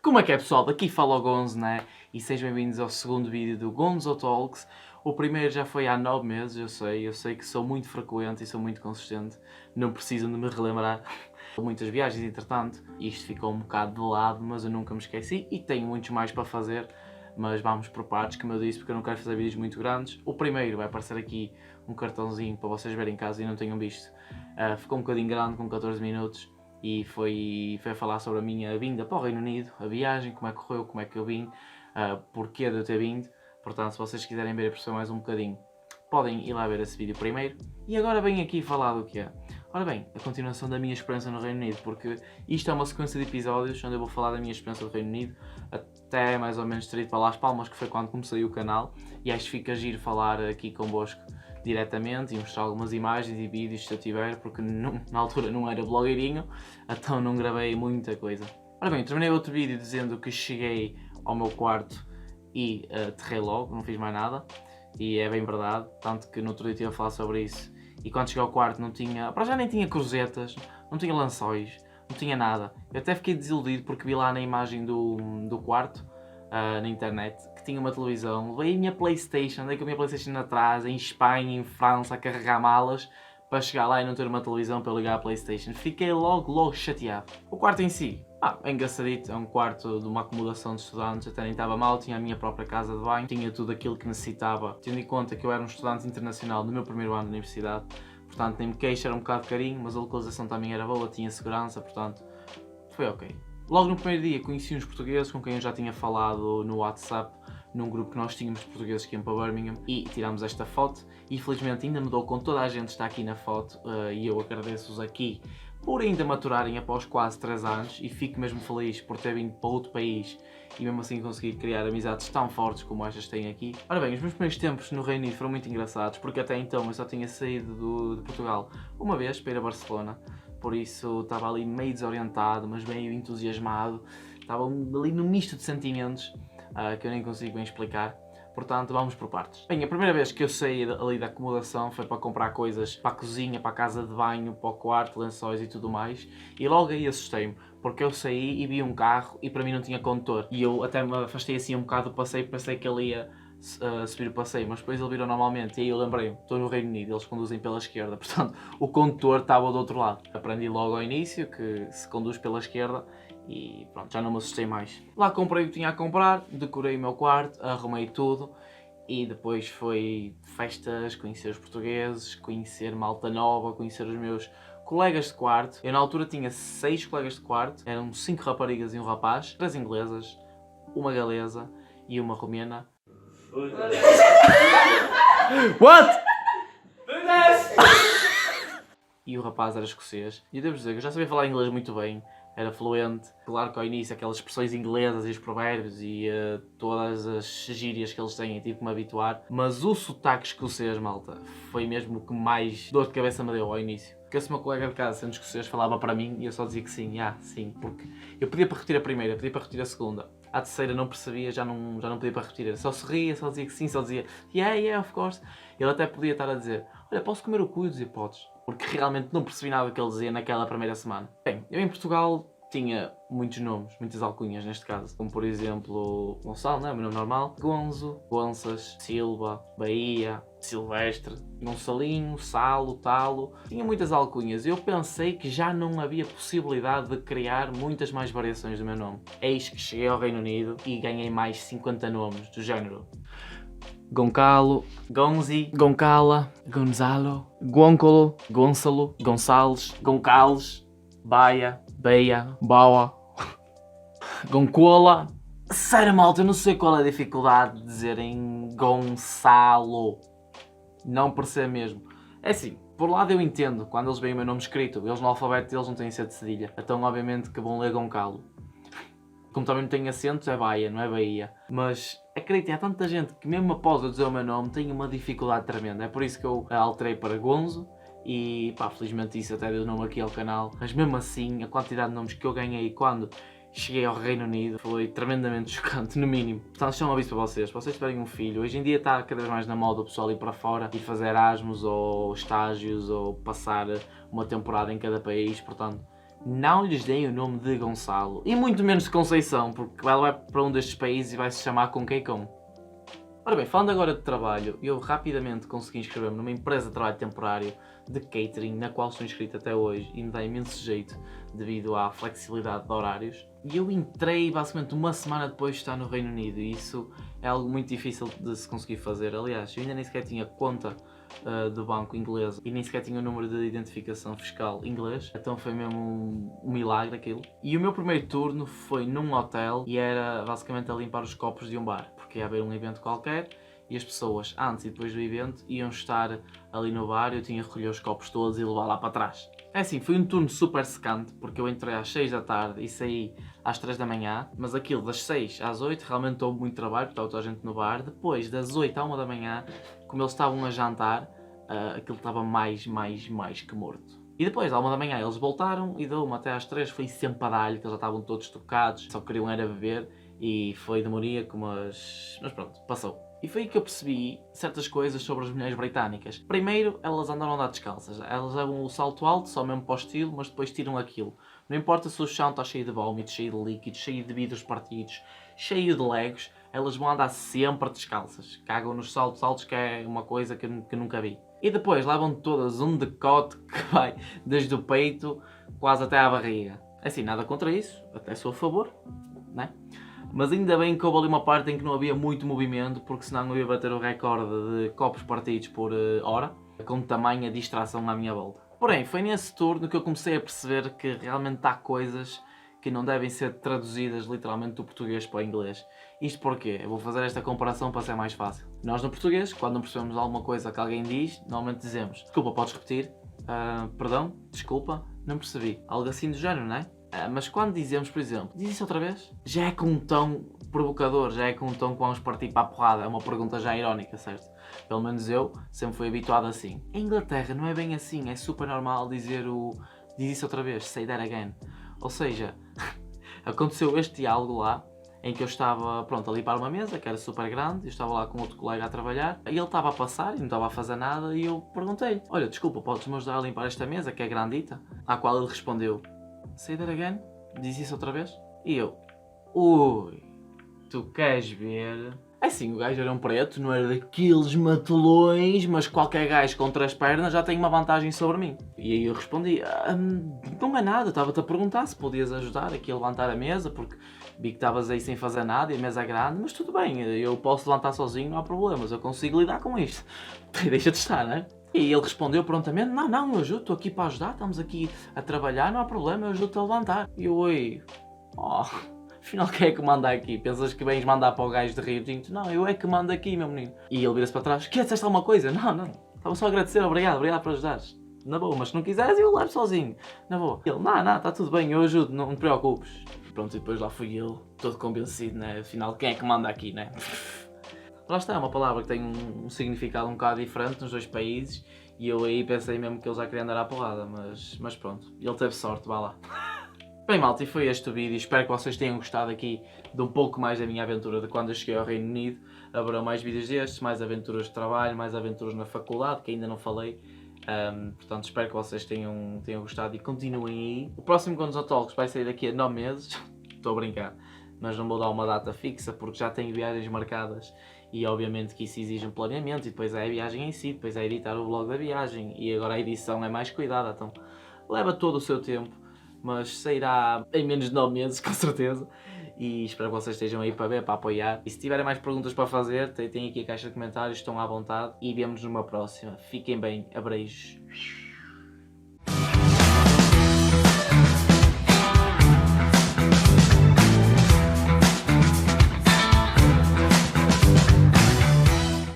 Como é que é, pessoal? Daqui fala o Gonzo, né? E sejam bem-vindos ao segundo vídeo do Gonzo Talks. O primeiro já foi há 9 meses, eu sei que sou muito frequente e sou muito consistente, não precisam de me relembrar. Muitas viagens, entretanto, isto ficou um bocado de lado, mas eu nunca me esqueci e tenho muitos mais para fazer, mas vamos por partes, como eu disse, porque eu não quero fazer vídeos muito grandes. O primeiro vai aparecer aqui um cartãozinho para vocês verem em casa e não tenham visto. Ficou um bocadinho grande, com 14 minutos. E foi a falar sobre a minha vinda para o Reino Unido, a viagem, como é que correu, como é que eu vim, porquê de eu ter vindo. Portanto, se vocês quiserem ver e perceber mais um bocadinho, podem ir lá ver esse vídeo primeiro. E agora venho aqui falar do que é. Ora bem, a continuação da minha experiência no Reino Unido, porque isto é uma sequência de episódios onde eu vou falar da minha experiência no Reino Unido, até mais ou menos ter ido para Las Palmas, que foi quando comecei o canal, e acho que fica giro falar aqui convosco diretamente e mostrar algumas imagens e vídeos se eu tiver, porque na altura não era blogueirinho, então não gravei muita coisa. Ora bem, terminei outro vídeo dizendo que cheguei ao meu quarto e aterrei logo, não fiz mais nada, e é bem verdade, tanto que no outro dia estive a falar sobre isso, e quando cheguei ao quarto não tinha, para já nem tinha cruzetas, não tinha lençóis, não tinha nada. Eu até fiquei desiludido porque vi lá na imagem do quarto, na internet, que tinha uma televisão. Levei a minha Playstation, andei com a minha Playstation atrás, em Espanha, em França, a carregar malas, para chegar lá e não ter uma televisão para ligar a Playstation. Fiquei logo chateado. O quarto em si, é engraçadito, é um quarto de uma acomodação de estudantes, até nem estava mal, tinha a minha própria casa de banho, tinha tudo aquilo que necessitava, tendo em conta que eu era um estudante internacional no meu primeiro ano de universidade, portanto nem me queixo, era um bocado carinho, mas a localização também era boa, tinha segurança, portanto foi ok. Logo no primeiro dia conheci uns portugueses com quem eu já tinha falado no WhatsApp, num grupo que nós tínhamos de portugueses que iam para Birmingham, e tirámos esta foto e felizmente ainda me dou com toda a gente que está aqui na foto, e eu agradeço-os aqui por ainda maturarem após quase 3 anos, e fico mesmo feliz por ter vindo para outro país e mesmo assim conseguir criar amizades tão fortes como estas têm aqui. Ora bem, os meus primeiros tempos no Reino Unido foram muito engraçados, porque até então eu só tinha saído de Portugal uma vez para ir a Barcelona, por isso estava ali meio desorientado, mas meio entusiasmado, estava ali num misto de sentimentos que eu nem consigo bem explicar. Portanto, vamos por partes. Bem, a primeira vez que eu saí ali da acomodação foi para comprar coisas para a cozinha, para a casa de banho, para o quarto, lençóis e tudo mais. E logo aí assustei-me, porque eu saí e vi um carro e para mim não tinha condutor. E eu até me afastei assim um bocado do passeio, pensei que ele ia subir o passeio, mas depois ele virou normalmente. E aí eu lembrei-me, estou no Reino Unido, eles conduzem pela esquerda, portanto o condutor estava do outro lado. Aprendi logo ao início que se conduz pela esquerda. E pronto, já não me assustei mais. Lá comprei o que tinha a comprar, decorei o meu quarto, arrumei tudo e depois foi festas, conhecer os portugueses, conhecer malta nova, conhecer os meus colegas de quarto. Eu na altura tinha 6 colegas de quarto, eram 5 raparigas e um rapaz, 3 inglesas, uma galesa e uma romena. What? E o rapaz era escocês. E eu devo dizer que eu já sabia falar inglês muito bem, era fluente. Claro que ao início aquelas expressões inglesas e os provérbios e todas as gírias que eles têm, tive que me habituar. Mas o sotaque escocês, malta, foi mesmo o que mais dor de cabeça me deu ao início. Porque esse meu colega de casa, sendo escocês, falava para mim e eu só dizia que sim, sim. Porque eu pedia para repetir a primeira, pedia para repetir a segunda. À terceira não percebia, já não pedia para repetir. Só sorria, só dizia que sim, só dizia yeah, of course. Ele até podia estar a dizer, olha, posso comer o cu? E eu dizia, podes. Porque realmente não percebi nada do que ele dizia naquela primeira semana. Bem, eu em Portugal tinha muitos nomes, muitas alcunhas neste caso. Como por exemplo, Gonçalo, não é o meu nome normal. Gonzo, Gonças, Silva, Bahia, Silvestre, Gonçalinho, Salo, Talo. Tinha muitas alcunhas e eu pensei que já não havia possibilidade de criar muitas mais variações do meu nome. Eis que cheguei ao Reino Unido e ganhei mais 50 nomes do género Goncalo, Gonzi, Goncala, Gonzalo, Goncolo, Gonçalo, Gonçalves, Goncalves, Baia, Beia, Baua, Goncola. Sério, malta, eu não sei qual é a dificuldade de dizerem Gonçalo. Não percebo mesmo. É assim, por um lado eu entendo, quando eles veem o meu nome escrito, eles no alfabeto deles não têm C de cedilha, então obviamente que vão ler Goncalo. Como também não tem acentos, é Baia, não é Bahia. Mas acreditem, há tanta gente que mesmo após eu dizer o meu nome tem uma dificuldade tremenda. É por isso que eu alterei para Gonzo e felizmente isso até deu nome aqui ao canal. Mas mesmo assim, a quantidade de nomes que eu ganhei quando cheguei ao Reino Unido, foi tremendamente chocante, no mínimo. Portanto, chamo aviso para vocês, se vocês tiverem um filho, hoje em dia está cada vez mais na moda o pessoal ir para fora e fazer Erasmus ou estágios ou passar uma temporada em cada país, portanto, não lhes deem o nome de Gonçalo e muito menos de Conceição, porque ela vai para um destes países e vai se chamar Conqueicom. Ora bem, falando agora de trabalho, eu rapidamente consegui inscrever-me numa empresa de trabalho temporário de catering, na qual estou inscrito até hoje e me dá imenso jeito devido à flexibilidade de horários. E eu entrei basicamente uma semana depois de estar no Reino Unido e isso é algo muito difícil de se conseguir fazer. Aliás, eu ainda nem sequer tinha conta do banco inglês e nem sequer tinha o número de identificação fiscal inglês, então foi mesmo um milagre aquilo. E o meu primeiro turno foi num hotel e era basicamente a limpar os copos de um bar, porque ia haver um evento qualquer e as pessoas antes e depois do evento iam estar ali no bar e eu tinha que recolher os copos todos e levar lá para trás. É assim, foi um turno super secante, porque eu entrei às 6 da tarde e saí às 3 da manhã, mas aquilo das 6 às 8 realmente houve muito trabalho, porque estava toda a gente no bar. Depois, das 8 à 1 da manhã, como eles estavam a jantar, aquilo estava mais que morto. E depois, à 1 da manhã, eles voltaram e deu-me até às 3, foi sempre a dar-lhe, que eles já estavam todos tocados, só queriam era beber e foi demoníaco, mas pronto, passou. E foi aí que eu percebi certas coisas sobre as mulheres britânicas. Primeiro, elas andaram a andar descalças. Elas levam o salto alto, só mesmo para o estilo, mas depois tiram aquilo. Não importa se o chão está cheio de vómitos, cheio de líquidos, cheio de vidros partidos, cheio de legos, elas vão andar sempre descalças. Cagam nos saltos altos, que é uma coisa que eu nunca vi. E depois levam todas um decote que vai desde o peito quase até à barriga. Assim, nada contra isso, até sou a favor, né? Mas ainda bem que houve ali uma parte em que não havia muito movimento, porque senão eu ia bater o recorde de copos partidos por hora, com tamanha distração à minha volta. Porém, foi nesse turno que eu comecei a perceber que realmente há coisas que não devem ser traduzidas literalmente do português para o inglês. Isto porquê? Eu vou fazer esta comparação para ser mais fácil. Nós no português, quando não percebemos alguma coisa que alguém diz, normalmente dizemos: desculpa, podes repetir? Perdão? Desculpa? Não percebi. Algo assim do género, não é? Mas quando dizemos, por exemplo, diz isso outra vez? Já é com um tom provocador, já é com um tom que vamos partir para a porrada. É uma pergunta já irónica, certo? Pelo menos eu sempre fui habituado assim. Em Inglaterra não é bem assim, é super normal dizer diz isso outra vez, say that again. Ou seja, aconteceu este diálogo lá, em que eu estava, pronto, a limpar uma mesa, que era super grande, eu estava lá com outro colega a trabalhar, e ele estava a passar e não estava a fazer nada, e eu perguntei-lhe: olha, desculpa, podes-me ajudar a limpar esta mesa, que é grandita? À qual ele respondeu: say that again? Diz isso outra vez? E eu: ui, tu queres ver? É assim, o gajo era um preto, não era daqueles matulões, mas qualquer gajo com 3 pernas já tem uma vantagem sobre mim. E aí eu respondi: não é nada, estava-te a perguntar se podias ajudar aqui a levantar a mesa, porque vi que estavas aí sem fazer nada e a mesa é grande, mas tudo bem, eu posso levantar sozinho, não há problemas, eu consigo lidar com isto. Deixa de estar, não é? E ele respondeu prontamente: não, eu ajudo, estou aqui para ajudar, estamos aqui a trabalhar, não há problema, eu ajudo-te a levantar. E eu: oi, afinal quem é que manda aqui? Pensas que vens mandar para o gajo de Rio Tinto? Não, eu é que mando aqui, meu menino. E ele vira-se para trás: que disseste alguma coisa? Não, estava só a agradecer, obrigado por ajudares. Na boa, mas se não quiseres eu levo sozinho, na boa. Ele: não, está tudo bem, eu ajudo, não te preocupes. Pronto, e depois lá fui eu, todo convencido, né? Afinal, quem é que manda aqui, né? Lá está, é uma palavra que tem um significado um bocado diferente nos dois países e eu aí pensei mesmo que ele já queria andar à porrada, mas pronto, ele teve sorte, vá lá. Bem, malta, e foi este o vídeo, espero que vocês tenham gostado aqui de um pouco mais da minha aventura de quando eu cheguei ao Reino Unido. Haverá mais vídeos destes, mais aventuras de trabalho, mais aventuras na faculdade, que ainda não falei. Portanto, espero que vocês tenham gostado e continuem aí. O próximo Gonzo Talks vai sair daqui a 9 meses, estou a brincar, mas não vou dar uma data fixa porque já tenho viagens marcadas e obviamente que isso exige um planeamento e depois é a viagem em si, depois é editar o vlog da viagem e agora a edição é mais cuidada, então leva todo o seu tempo, mas sairá em menos de 9 meses com certeza. E espero que vocês estejam aí para ver, para apoiar. E se tiverem mais perguntas para fazer, tem aqui a caixa de comentários, estão à vontade. E vemos numa próxima. Fiquem bem, abreijos.